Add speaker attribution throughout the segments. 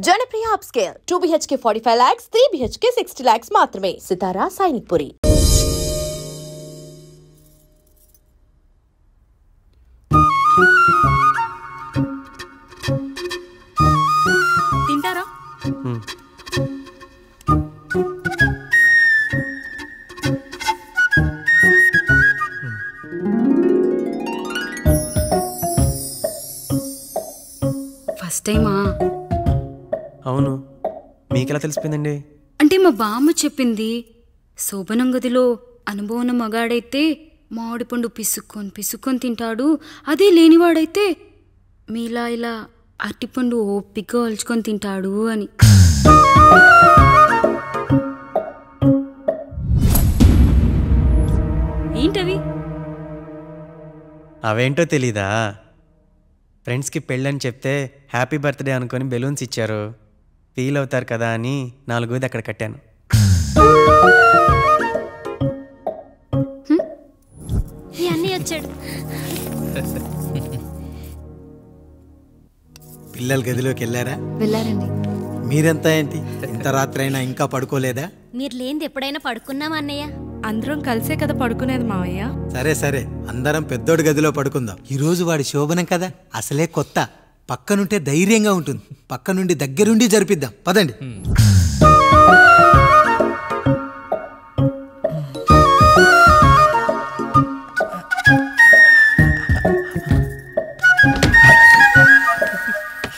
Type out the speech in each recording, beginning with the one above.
Speaker 1: Janapriya upscale 2 BHK 45 lakhs, 3 BHK 60 lakhs మాత్రమే. సితారా సైనిక్పురి.
Speaker 2: తింటారా? First టైమా?
Speaker 3: అవును, మీకెలా తెలిసిపోయిందండి?
Speaker 2: అంటే మా బామ్మ చెప్పింది. శోభనం గదిలో అనుభవం మగాడైతే మామిడిపండు పిసుక్కొని తింటాడు, అదే లేనివాడైతే మీలా ఇలా అరటిపండు ఓపిగ్గా ఒలుచుకొని తింటాడు అని. ఏంటవి?
Speaker 3: అవేంటో తెలీదా? ఫ్రెండ్స్కి పెళ్ళని చెప్తే హ్యాపీ బర్త్డే అనుకొని బెలూన్స్ ఇచ్చారు, ఫీల్ అవుతారు కదా అని 4 అక్కడ కట్టాను.
Speaker 4: పిల్లల గదిలోకి
Speaker 2: వెళ్ళారండి.
Speaker 4: మీరెంత ఏంటి ఇంత రాత్రి అయినా ఇంకా పడుకోలేదా?
Speaker 5: మీరు లేనిది ఎప్పుడైనా పడుకున్నామా అన్నయ్య?
Speaker 6: అందరం కలిసే కదా పడుకునేది మావయ్య.
Speaker 4: సరే అందరం పెద్దోడి గదిలో పడుకుందాం. ఈ రోజు వాడి శోభనం కదా, అసలే కొత్త. పక్కనుంటే ధైర్యంగా ఉంటుంది, పక్క నుండి దగ్గరుండి జరిపిద్దాం. పదండి.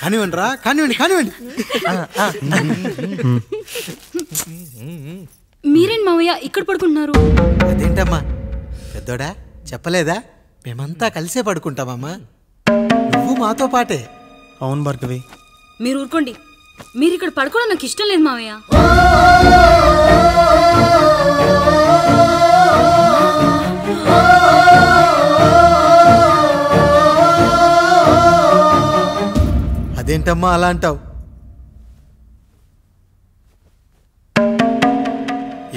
Speaker 4: కానివ్వండి రా, కానివ్వండి.
Speaker 2: మీరేంటి మావయ్య ఇక్కడ పడుకుంటున్నారు?
Speaker 4: అదేంటమ్మా పెద్దోడా, చెప్పలేదా? మేమంతా కలిసే పడుకుంటామమ్మా, నువ్వు మాతో పాటే.
Speaker 3: అవును భార్గవి,
Speaker 2: మీరు ఊరుకోండి. మీరు ఇక్కడ పడుకోవడం నాకు ఇష్టం లేదు మావయ్య.
Speaker 4: అదేంటమ్మా అలా అంటావు?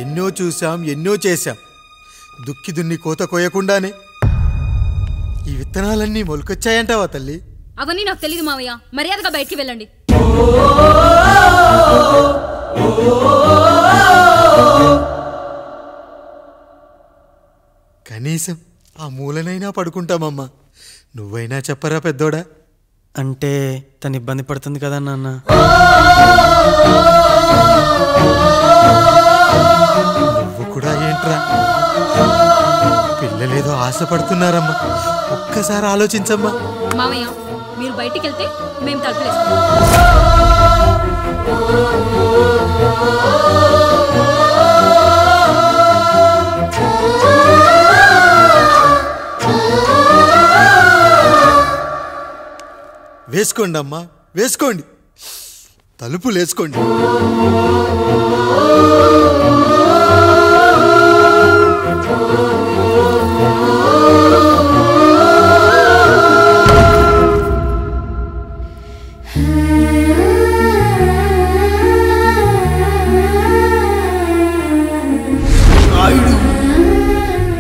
Speaker 4: ఎన్నో చూసాం, ఎన్నో చేశాం. దుక్కి దున్ని కోత కోయకుండానే ఈ విత్తనాలన్నీ మొలకొచ్చాయంటావా తల్లి?
Speaker 2: అవన్నీ నాకు తెలియదు మావయ్య, మర్యాదగా బయటికి వెళ్ళండి.
Speaker 4: కనీసం ఆ మూలనైనా పడుకుంటామమ్మా. నువ్వైనా చెప్పరా పెద్దోడా?
Speaker 3: అంటే తను ఇబ్బంది పడుతుంది కదా నాన్న.
Speaker 4: నువ్వు కూడా ఏంట్రా, పిల్లలేదో ఆశపడుతున్నారమ్మా. ఒక్కసారి ఆలోచించమ్మా.
Speaker 2: మావయ్య మీరు బయటికి వెళ్తే మేము తలుపులేస్తాం.
Speaker 4: వేసుకోండి అమ్మా, వేసుకోండి, తలుపులు వేసుకోండి.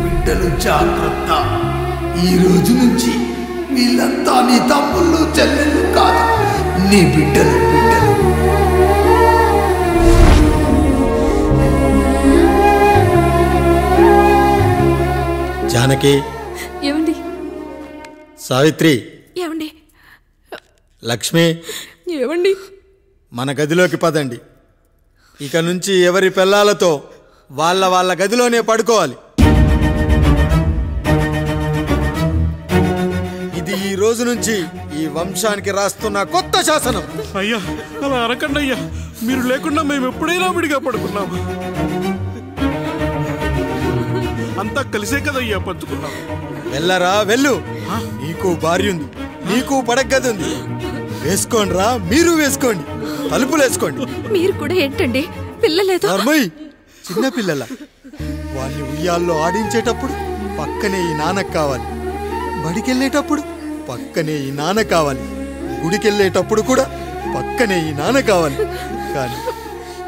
Speaker 7: బిడ్డలు జాగ్రత్త. ఈ రోజు నుంచి వీళ్ళంతా నీ తమ్ముళ్ళు చెల్లెళ్ళు కాదు, నీ బిడ్డలు.
Speaker 4: జానకి,
Speaker 6: ఏమండి?
Speaker 4: సావిత్రి,
Speaker 6: ఏమండి?
Speaker 4: లక్ష్మి,
Speaker 6: ఏమండి?
Speaker 4: మన గదిలోకి పదండి. ఇక నుంచి ఎవరి పిల్లలతో వాళ్ళ గదిలోనే పడుకోవాలి. ఇది ఈ రోజు నుంచి ఈ వంశానికి రాస్తున్న కొత్త శాసనం.
Speaker 8: అయ్యా అలా అనకండి అయ్యా, మీరు లేకుండా మేము ఎప్పుడైనా విడిగా పడుకున్నాం. అంతా కలిసే కదయ్యా పంచుకున్నాం.
Speaker 4: వెళ్ళరా వెళ్ళు, నీకు భార్య ఉంది, నీకు పడగది ఉంది. వేసుకోండి రా, మీరు వేసుకోండి, తలుపులు వేసుకోండి.
Speaker 6: మీరు కూడా ఏంటండి పిల్లలేదు?
Speaker 4: చిన్న పిల్లల వాళ్ళని ఉయ్యాల్లో ఆడించేటప్పుడు పక్కనే ఈ నాన్నకు కావాలి, బడికెళ్ళేటప్పుడు పక్కనే ఈ నాన్న కావాలి, గుడికెళ్ళేటప్పుడు కూడా పక్కనే ఈ నాన్న కావాలి. కానీ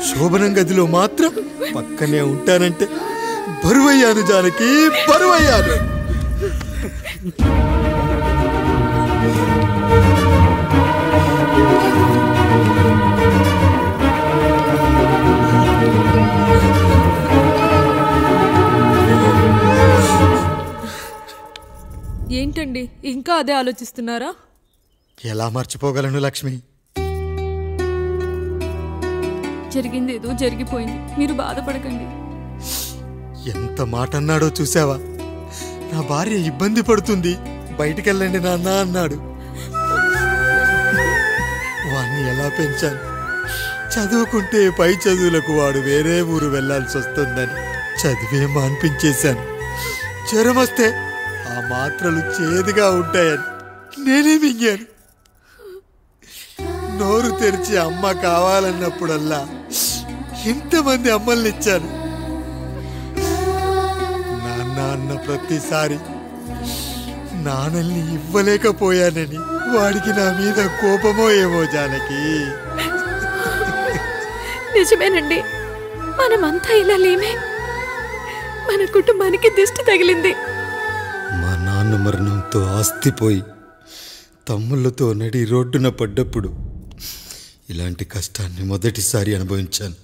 Speaker 4: శోభనం గదిలో మాత్రం పక్కనే ఉంటానంటే బరువయ్యాను జానకి, బరువయ్యాను.
Speaker 6: ఏంటండి ఇంకా అదే ఆలోచిస్తున్నారా?
Speaker 9: ఎలా మర్చిపోగలను లక్ష్మి?
Speaker 6: జరిగింది ఏదో జరిగిపోయింది, మీరు బాధపడకండి.
Speaker 9: ఎంత మాట అన్నాడో చూసావా? నా భార్య ఇబ్బంది పడుతుంది, బయటికెళ్ళండి నాన్న అన్నాడు. వాణ్ణి ఎలా పెంచాను? చదువుకుంటే పై చదువులకు వాడు వేరే ఊరు వెళ్లాల్సి వస్తుందని చదివే మాన్పించేశాను. జ్వరం వస్తే ఆ మాత్రలు చేదుగా ఉంటాయని నేనే మింగాను. నోరు తెరిచి అమ్మ కావాలన్నప్పుడల్లా ఎంతమంది అమ్మల్ని ఇచ్చాను. నాన్న అన్న ప్రతిసారి నాన్నల్ని ఇవ్వలేకపోయానని వాడికి నా మీద కోపమో ఏమో జానకి.
Speaker 6: నిజమేనండి, మనమంతా ఇలా లేమే. మన కుటుంబానికి దిష్టి తగిలింది.
Speaker 9: మా నాన్న మరణంతో ఆస్తిపోయి తమ్ముళ్ళతో నడి రోడ్డున పడ్డప్పుడు ఇలాంటి కష్టాన్ని మొదటిసారి అనుభవించాను.